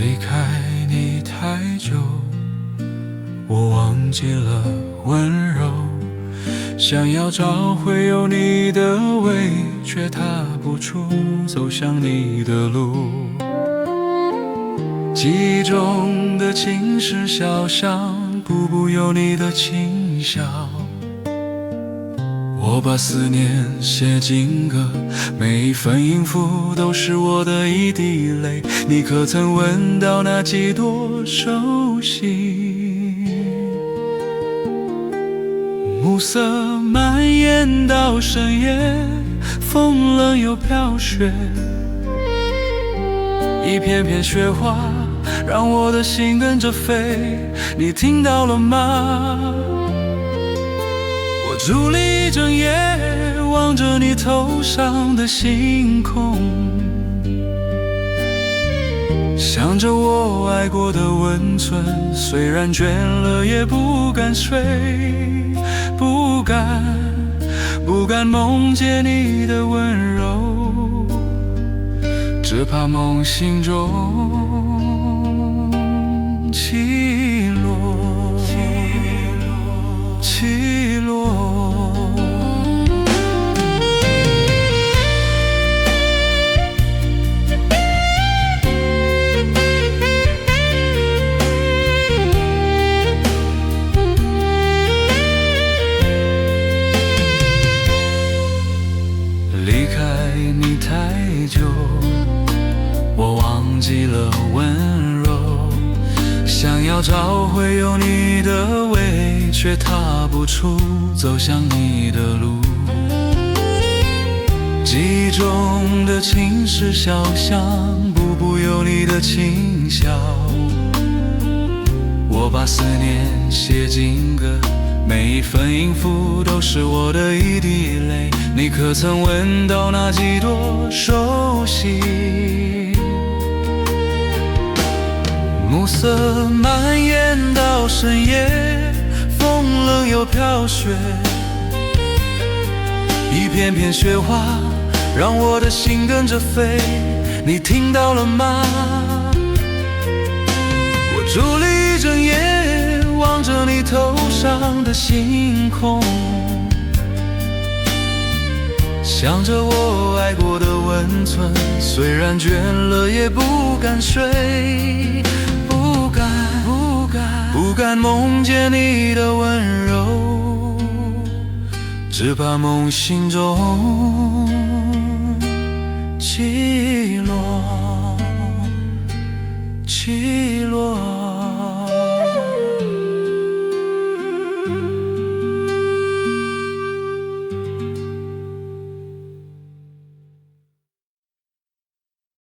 离开你太久，我忘记了温柔，想要找回有你的味，却踏不出走向你的路。记忆中的情是小巷，步步有你的轻笑。我把思念写进歌，每一份音符都是我的一滴泪。你可曾闻到那几朵熟悉？暮色蔓延到深夜，风冷又飘雪，一片片雪花让我的心跟着飞。你听到了吗？我伫立一整夜，望着你头上的星空，想着我爱过的温存，虽然倦了也不敢睡，不敢梦见你的温柔，只怕梦醒中起落，起落。离开你太久，我忘记了温柔，想要找回有你的味，却踏不出走向你的路。记忆中的情是小巷，步步有你的轻笑。我把思念写进歌，每一份音符都是我的一滴泪。你可曾闻到那几朵熟悉？暮色蔓延到深夜，风冷又飘雪，一片片雪花让我的心跟着飞。你听到了吗？我伫立一整夜，望着你头上的星空，想着我爱过的温存，虽然倦了也不敢睡，不敢梦见你的温柔，只怕梦醒中起落，起落。